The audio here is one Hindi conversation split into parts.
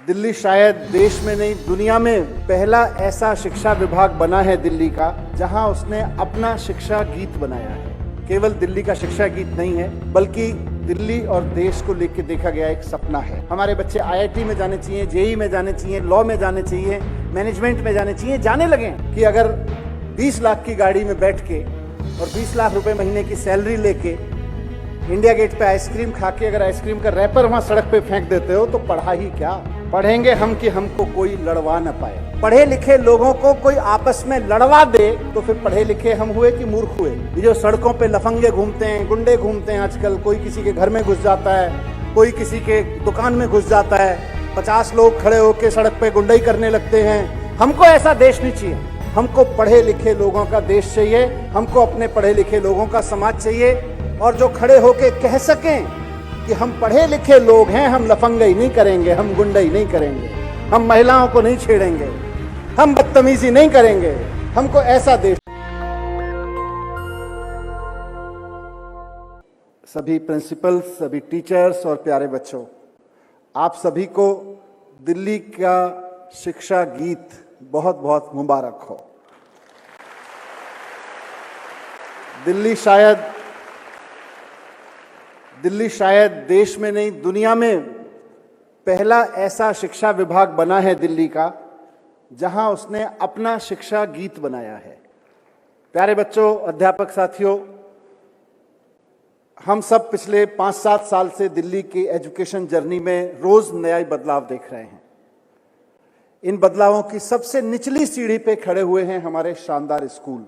दिल्ली शायद देश में नहीं दुनिया में पहला ऐसा शिक्षा विभाग बना है दिल्ली का, जहां उसने अपना शिक्षा गीत बनाया है। केवल दिल्ली का शिक्षा गीत नहीं है, बल्कि दिल्ली और देश को लेकर देखा गया एक सपना है। हमारे बच्चे आईआईटी में जाने चाहिए, जेईई में जाने चाहिए, लॉ में जाने चाहिए, मैनेजमेंट में जाने चाहिए। जाने लगे कि अगर 20 लाख की गाड़ी में बैठ के और 20 लाख रुपए महीने की सैलरी लेके इंडिया गेट पे आइसक्रीम खा के अगर आइसक्रीम का रैपर वहां सड़क पे फेंक देते हो तो पढ़ा ही क्या। पढ़ेंगे हम कि हमको कोई लड़वा न पाए। पढ़े लिखे लोगों को कोई आपस में लड़वा दे तो फिर पढ़े लिखे हम हुए कि मूर्ख हुए। ये जो सड़कों पे लफंगे घूमते हैं, गुंडे घूमते हैं आजकल, कोई किसी के घर में घुस जाता है, कोई किसी के दुकान में घुस जाता है, 50 लोग खड़े होकर सड़क पे गुंडाई करने लगते हैं। हमको ऐसा देश नहीं चाहिए। हमको पढ़े लिखे लोगों का देश चाहिए। हमको अपने पढ़े लिखे लोगों का समाज चाहिए, और जो खड़े होके कह सकें कि हम पढ़े लिखे लोग हैं, हम लफंगाई नहीं करेंगे, हम गुंडाई नहीं करेंगे, हम महिलाओं को नहीं छेड़ेंगे, हम बदतमीजी नहीं करेंगे। हमको ऐसा देश। सभी प्रिंसिपल्स, सभी टीचर्स और प्यारे बच्चों, आप सभी को दिल्ली का शिक्षा गीत बहुत बहुत मुबारक हो। दिल्ली शायद देश में नहीं दुनिया में पहला ऐसा शिक्षा विभाग बना है दिल्ली का, जहां उसने अपना शिक्षा गीत बनाया है। प्यारे बच्चों, अध्यापक साथियों, हम सब पिछले 5-7 साल से दिल्ली की एजुकेशन जर्नी में रोज नया बदलाव देख रहे हैं। इन बदलावों की सबसे निचली सीढ़ी पे खड़े हुए हैं हमारे शानदार स्कूल,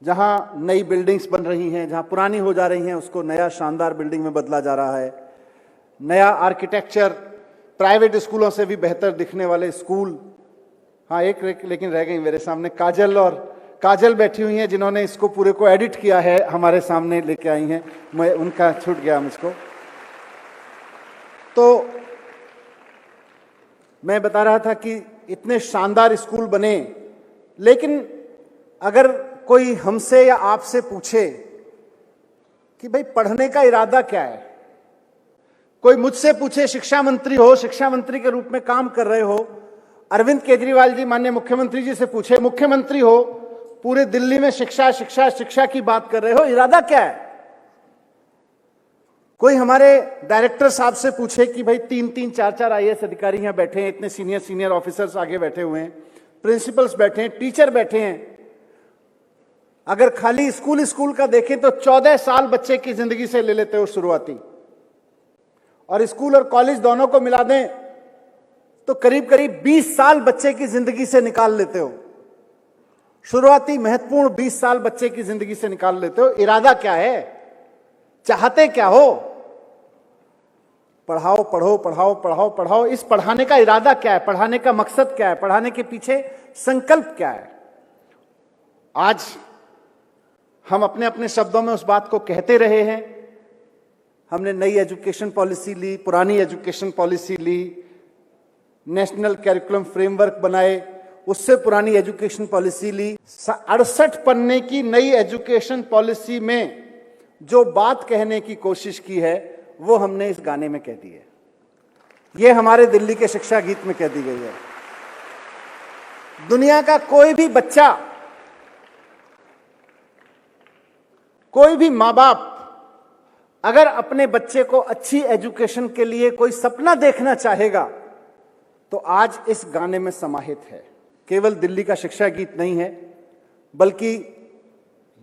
जहां नई बिल्डिंग्स बन रही हैं, जहां पुरानी हो जा रही हैं उसको नया शानदार बिल्डिंग में बदला जा रहा है। नया आर्किटेक्चर, प्राइवेट स्कूलों से भी बेहतर दिखने वाले स्कूल। हाँ, एक लेकिन रह गई मेरे सामने, काजल बैठी हुई हैं, जिन्होंने इसको पूरे को एडिट किया है, हमारे सामने लेके आई हैं। मैं उनका छूट गया मुझको। तो मैं बता रहा था कि इतने शानदार स्कूल बने, लेकिन अगर कोई हमसे या आपसे पूछे कि भाई पढ़ने का इरादा क्या है, कोई मुझसे पूछे, शिक्षा मंत्री हो, शिक्षा मंत्री के रूप में काम कर रहे हो, अरविंद केजरीवाल जी माननीय मुख्यमंत्री जी से पूछे, मुख्यमंत्री हो, पूरे दिल्ली में शिक्षा शिक्षा शिक्षा की बात कर रहे हो, इरादा क्या है। कोई हमारे डायरेक्टर साहब से पूछे कि भाई 3-3, 4-4 आईएएस अधिकारी यहां बैठे हैं, इतने सीनियर ऑफिसर्स आगे बैठे हुए हैं, प्रिंसिपल्स बैठे हैं, टीचर बैठे हैं। अगर खाली स्कूल का देखें तो 14 साल बच्चे की जिंदगी से ले लेते हो शुरुआती, और स्कूल और कॉलेज दोनों को मिला दें तो करीब 20 साल बच्चे की जिंदगी से निकाल लेते हो। शुरुआती महत्वपूर्ण 20 साल बच्चे की जिंदगी से निकाल लेते हो। इरादा क्या है, चाहते क्या हो? पढ़ाओ पढ़ो पढ़ाओ पढ़ाओ पढ़ाओ। इस पढ़ाने का इरादा क्या है, पढ़ाने का मकसद क्या है, पढ़ाने के पीछे संकल्प क्या है? आज हम अपने अपने शब्दों में उस बात को कहते रहे हैं। हमने नई एजुकेशन पॉलिसी ली, पुरानी एजुकेशन पॉलिसी ली, नेशनल कैरिकुलम फ्रेमवर्क बनाए, उससे पुरानी एजुकेशन पॉलिसी ली। 68 पन्ने की नई एजुकेशन पॉलिसी में जो बात कहने की कोशिश की है वो हमने इस गाने में कह दी है। ये हमारे दिल्ली के शिक्षा गीत में कह दी गई है। दुनिया का कोई भी बच्चा, कोई भी माँ बाप अगर अपने बच्चे को अच्छी एजुकेशन के लिए कोई सपना देखना चाहेगा तो आज इस गाने में समाहित है। केवल दिल्ली का शिक्षा गीत नहीं है, बल्कि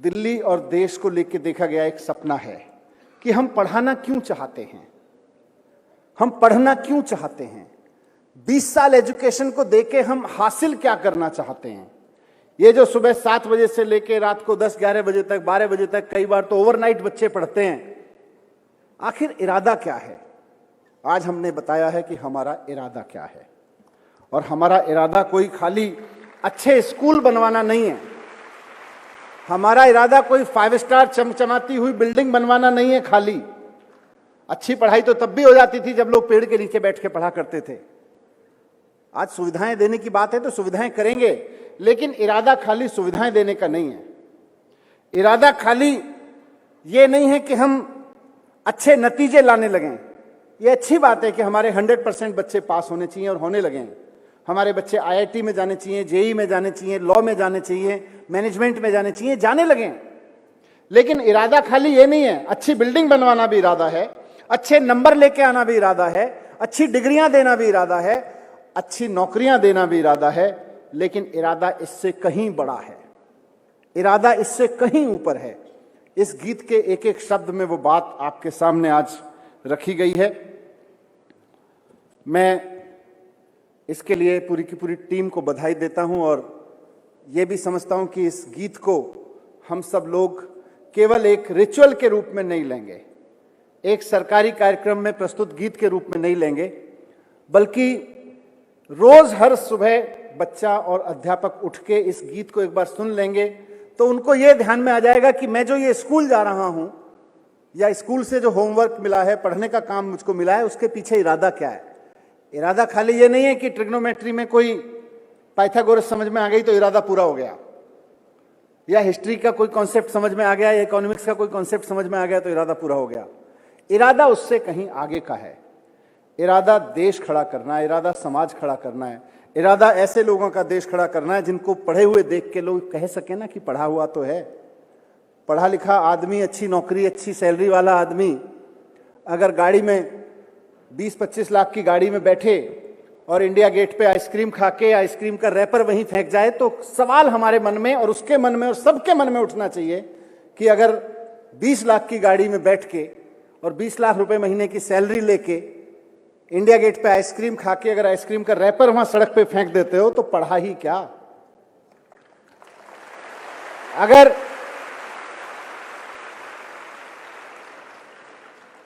दिल्ली और देश को लेकर देखा गया एक सपना है कि हम पढ़ाना क्यों चाहते हैं, हम पढ़ना क्यों चाहते हैं, 20 साल एजुकेशन को देके हम हासिल क्या करना चाहते हैं। ये जो सुबह 7 बजे से लेके रात को 10-11 बजे तक, 12 बजे तक, कई बार तो ओवरनाइट बच्चे पढ़ते हैं, आखिर इरादा क्या है? आज हमने बताया है कि हमारा इरादा क्या है। और हमारा इरादा कोई खाली अच्छे स्कूल बनवाना नहीं है। हमारा इरादा कोई 5 स्टार चमचमाती हुई बिल्डिंग बनवाना नहीं है। खाली अच्छी पढ़ाई तो तब भी हो जाती थी जब लोग पेड़ के नीचे बैठ के पढ़ा करते थे। आज सुविधाएं देने की बात है तो सुविधाएं करेंगे, लेकिन इरादा खाली सुविधाएं देने का नहीं है। इरादा खाली ये नहीं है कि हम अच्छे नतीजे लाने लगें। ये अच्छी बात है कि हमारे 100% बच्चे पास होने चाहिए और होने लगे हैं। हमारे बच्चे IIT में जाने चाहिए, JEE में जाने चाहिए, लॉ में जाने चाहिए, मैनेजमेंट में जाने चाहिए, जाने लगे हैं। लेकिन इरादा खाली ये नहीं है, अच्छी बिल्डिंग बनवाना भी इरादा है, अच्छे नंबर लेके आना भी इरादा है, अच्छी डिग्रियां देना भी इरादा है, अच्छी नौकरियां देना भी इरादा है। लेकिन इरादा इससे कहीं बड़ा है, इरादा इससे कहीं ऊपर है। इस गीत के एक एक शब्द में वो बात आपके सामने आज रखी गई है। मैं इसके लिए पूरी की पूरी टीम को बधाई देता हूं और ये भी समझता हूं कि इस गीत को हम सब लोग केवल एक रिचुअल के रूप में नहीं लेंगे, एक सरकारी कार्यक्रम में प्रस्तुत गीत के रूप में नहीं लेंगे, बल्कि रोज हर सुबह बच्चा और अध्यापक उठ के इस गीत को एक बार सुन लेंगे तो उनको ये ध्यान में आ जाएगा कि मैं जो ये स्कूल जा रहा हूं या स्कूल से जो होमवर्क मिला है, पढ़ने का काम मुझको मिला है, उसके पीछे इरादा क्या है। इरादा खाली ये नहीं है कि ट्रिग्नोमेट्री में कोई पाइथागोरस समझ में आ गई तो इरादा पूरा हो गया, या हिस्ट्री का कोई कॉन्सेप्ट समझ में आ गया, या इकोनॉमिक्स का कोई कॉन्सेप्ट समझ में आ गया तो इरादा पूरा हो गया। इरादा उससे कहीं आगे का है। इरादा देश खड़ा करना है, इरादा समाज खड़ा करना है, इरादा ऐसे लोगों का देश खड़ा करना है जिनको पढ़े हुए देख के लोग कह सके ना कि पढ़ा हुआ तो है। पढ़ा लिखा आदमी, अच्छी नौकरी, अच्छी सैलरी वाला आदमी अगर गाड़ी में 20-25 लाख की गाड़ी में बैठे और इंडिया गेट पे आइसक्रीम खा के आइसक्रीम का रैपर वहीं फेंक जाए तो सवाल हमारे मन में और उसके मन में और सबके मन में उठना चाहिए कि अगर 20 लाख की गाड़ी में बैठ के और 20 लाख रुपए महीने की सैलरी लेके इंडिया गेट पे आइसक्रीम खा के अगर आइसक्रीम का रैपर वहां सड़क पे फेंक देते हो तो पढ़ा ही क्या।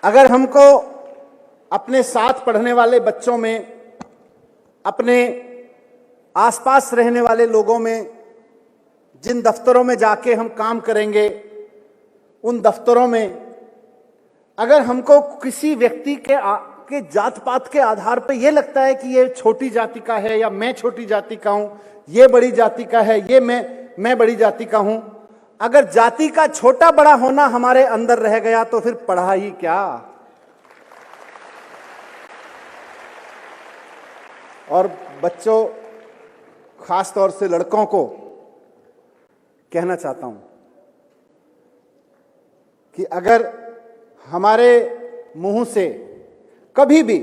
अगर हमको अपने साथ पढ़ने वाले बच्चों में, अपने आसपास रहने वाले लोगों में, जिन दफ्तरों में जाके हम काम करेंगे उन दफ्तरों में अगर हमको किसी व्यक्ति के जात पात के आधार पर यह लगता है कि ये छोटी जाति का है या मैं छोटी जाति का हूं, ये बड़ी जाति का है, ये मैं बड़ी जाति का हूं, अगर जाति का छोटा बड़ा होना हमारे अंदर रह गया तो फिर पढ़ा ही क्या। और बच्चों, खास तौर से लड़कों को कहना चाहता हूं कि अगर हमारे मुंह से कभी भी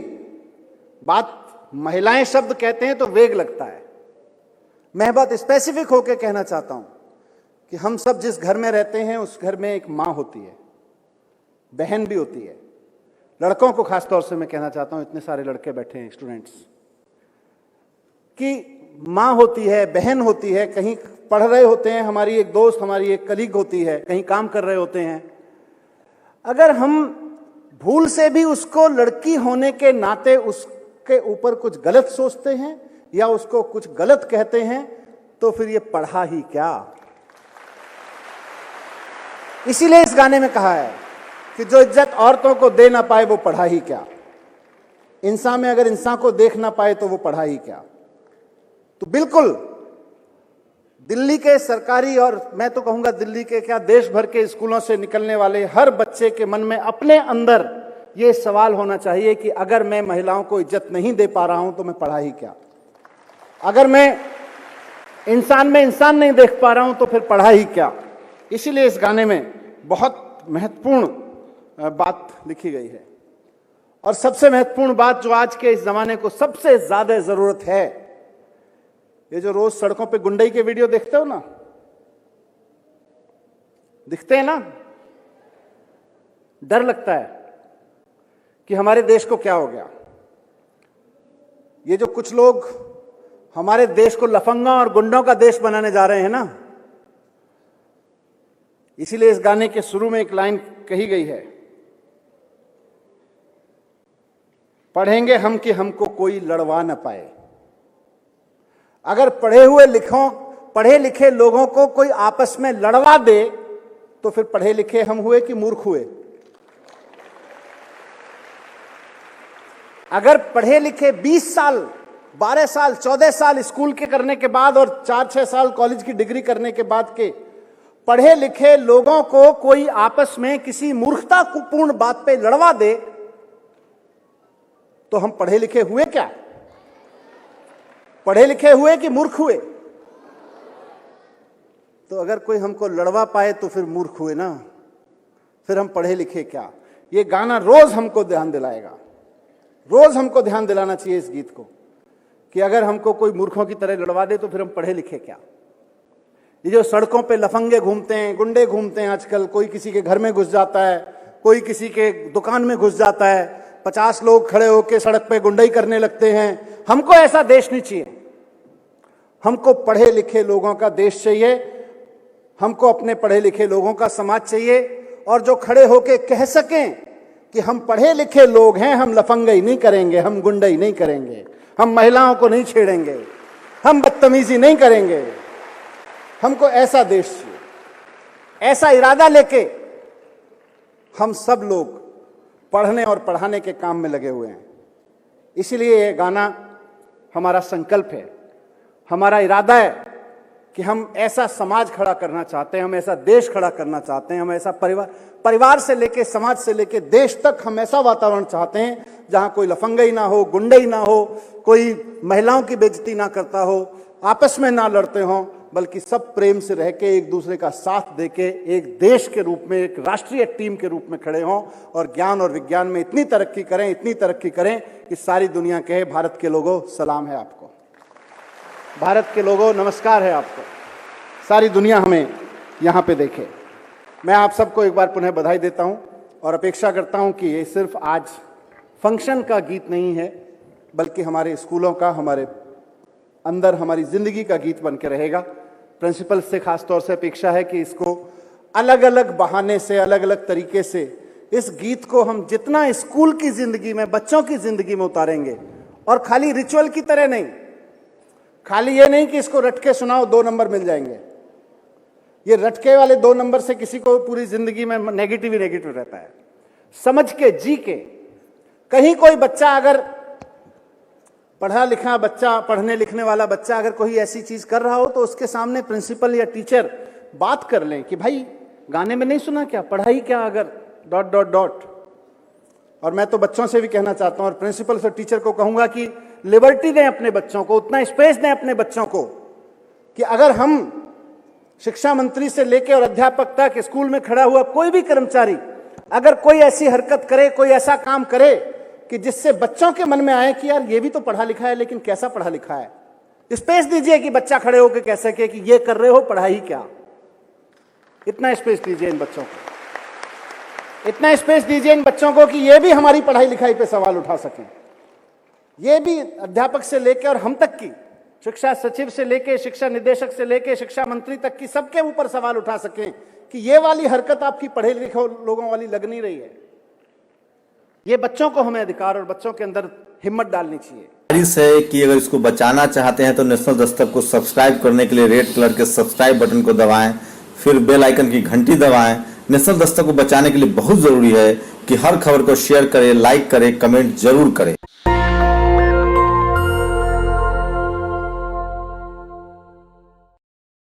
बात महिलाएं शब्द कहते हैं तो वेग लगता है। मैं बात स्पेसिफिक होकर कहना चाहता हूं कि हम सब जिस घर में रहते हैं उस घर में एक मां होती है, बहन भी होती है। लड़कों को खास तौर से मैं कहना चाहता हूं, इतने सारे लड़के बैठे हैं स्टूडेंट्स, कि मां होती है, बहन होती है, कहीं पढ़ रहे होते हैं, हमारी एक दोस्त, हमारी एक कलीग होती है, कहीं काम कर रहे होते हैं। अगर हम भूल से भी उसको लड़की होने के नाते उसके ऊपर कुछ गलत सोचते हैं या उसको कुछ गलत कहते हैं तो फिर ये पढ़ा ही क्या। इसीलिए इस गाने में कहा है कि जो इज्जत औरतों को दे ना पाए वो पढ़ा ही क्या। इंसान में अगर इंसान को देख ना पाए तो वो पढ़ा ही क्या। तो बिल्कुल दिल्ली के सरकारी और मैं तो कहूंगा दिल्ली के क्या देश भर के स्कूलों से निकलने वाले हर बच्चे के मन में अपने अंदर यह सवाल होना चाहिए कि अगर मैं महिलाओं को इज्जत नहीं दे पा रहा हूं तो मैं पढ़ा ही क्या। अगर मैं इंसान में इंसान नहीं देख पा रहा हूं तो फिर पढ़ा ही क्या। इसीलिए इस गाने में बहुत महत्वपूर्ण बात लिखी गई है। और सबसे महत्वपूर्ण बात जो आज के इस जमाने को सबसे ज्यादा जरूरत है, ये जो रोज सड़कों पे गुंडई के वीडियो देखते हो ना, दिखते हैं ना, डर लगता है कि हमारे देश को क्या हो गया। ये जो कुछ लोग हमारे देश को लफंगा और गुंडों का देश बनाने जा रहे हैं ना, इसीलिए इस गाने के शुरू में एक लाइन कही गई है, पढ़ेंगे हम कि हमको कोई लड़वा न पाए। अगर पढ़े लिखे लोगों को कोई आपस में लड़वा दे तो फिर पढ़े लिखे हम हुए कि मूर्ख हुए। अगर पढ़े लिखे 20 साल, 12 साल, 14 साल स्कूल के करने के बाद और 4-6 साल कॉलेज की डिग्री करने के बाद के पढ़े लिखे लोगों को कोई आपस में किसी मूर्खतापूर्ण बात पे लड़वा दे तो हम पढ़े लिखे हुए क्या? पढ़े लिखे हुए कि मूर्ख हुए? तो अगर कोई हमको लड़वा पाए तो फिर मूर्ख हुए ना, फिर हम पढ़े लिखे क्या? ये गाना रोज हमको ध्यान दिलाएगा, रोज हमको ध्यान दिलाना चाहिए इस गीत को कि अगर हमको कोई मूर्खों की तरह लड़वा दे तो फिर हम पढ़े लिखे क्या? ये जो सड़कों पे लफंगे घूमते हैं, गुंडे घूमते हैं आजकल, कोई किसी के घर में घुस जाता है, कोई किसी के दुकान में घुस जाता है, 50 लोग खड़े होकर सड़क पे गुंडाई करने लगते हैं। हमको ऐसा देश नहीं चाहिए। हमको पढ़े लिखे लोगों का देश चाहिए, हमको अपने पढ़े लिखे लोगों का समाज चाहिए, और जो खड़े होके कह सकें कि हम पढ़े लिखे लोग हैं, हम लफंगाई नहीं करेंगे, हम गुंडाई नहीं करेंगे, हम महिलाओं को नहीं छेड़ेंगे, हम बदतमीजी नहीं करेंगे। हमको ऐसा देश चाहिए। ऐसा इरादा लेके हम सब लोग पढ़ने और पढ़ाने के काम में लगे हुए हैं। इसलिए ये गाना हमारा संकल्प है, हमारा इरादा है कि हम ऐसा समाज खड़ा करना चाहते हैं, हम ऐसा देश खड़ा करना चाहते हैं, हम ऐसा परिवार से लेके समाज से लेके देश तक हम ऐसा वातावरण चाहते हैं जहां कोई लफंगाई ना हो, गुंडाई ना हो, कोई महिलाओं की बेइज्जती ना करता हो, आपस में ना लड़ते हों, बल्कि सब प्रेम से रह के एक दूसरे का साथ देके एक देश के रूप में, एक राष्ट्रीय टीम के रूप में खड़े हों और ज्ञान और विज्ञान में इतनी तरक्की करें, इतनी तरक्की करें कि सारी दुनिया कहे भारत के लोगों सलाम है आपको, भारत के लोगों नमस्कार है आपको, सारी दुनिया हमें यहाँ पे देखे। मैं आप सबको एक बार पुनः बधाई देता हूँ और अपेक्षा करता हूँ कि ये सिर्फ आज फंक्शन का गीत नहीं है, बल्कि हमारे स्कूलों का, हमारे अंदर हमारी जिंदगी का गीत बन के रहेगा। प्रिंसिपल से खास तौर से अपेक्षा है कि इसको अलग अलग बहाने से, अलग अलग तरीके से इस गीत को हम जितना स्कूल की जिंदगी में, बच्चों की जिंदगी में उतारेंगे, और खाली रिचुअल की तरह नहीं, खाली ये नहीं कि इसको रटके सुनाओ 2 नंबर मिल जाएंगे। ये रटके वाले 2 नंबर से किसी को पूरी जिंदगी में नेगेटिव ही नेगेटिव रहता है। समझ के, जी के, कहीं कोई बच्चा अगर पढ़ा लिखा बच्चा, पढ़ने लिखने वाला बच्चा अगर कोई ऐसी चीज कर रहा हो तो उसके सामने प्रिंसिपल या टीचर बात कर लें कि भाई गाने में नहीं सुना क्या, पढ़ाई क्या अगर ... और मैं तो बच्चों से भी कहना चाहता हूं और प्रिंसिपल से टीचर को कहूंगा कि लिबर्टी दें अपने बच्चों को, उतना स्पेस दें अपने बच्चों को कि अगर हम शिक्षा मंत्री से लेकर और अध्यापक तक, स्कूल में खड़ा हुआ कोई भी कर्मचारी अगर कोई ऐसी हरकत करे, कोई ऐसा काम करे कि जिससे बच्चों के मन में आए कि यार ये भी तो पढ़ा लिखा है, लेकिन कैसा पढ़ा लिखा है, स्पेस दीजिए कि बच्चा खड़े होकर कह सके कि ये कर रहे हो पढ़ाई क्या। इतना स्पेस दीजिए इन बच्चों को, इतना स्पेस दीजिए इन बच्चों को कि ये भी हमारी पढ़ाई लिखाई पे सवाल उठा सकें। ये भी अध्यापक से लेकर और हम तक की, शिक्षा सचिव से लेकर, शिक्षा निदेशक से लेकर, शिक्षा मंत्री तक की, सबके ऊपर सवाल उठा सकें कि ये वाली हरकत आपकी पढ़े लिखे लोगों वाली लग नहीं रही है। ये बच्चों को हमें अधिकार और बच्चों के अंदर हिम्मत डालनी चाहिए। गुजारिश है कि अगर इसको बचाना चाहते हैं तो नेशनल दस्तक को सब्सक्राइब करने के लिए रेड कलर के सब्सक्राइब बटन को दबाएं, फिर बेल आइकन की घंटी दबाएं। नेशनल दस्तक को बचाने के लिए बहुत जरूरी है कि हर खबर को शेयर करें, लाइक करें, कमेंट जरूर करें।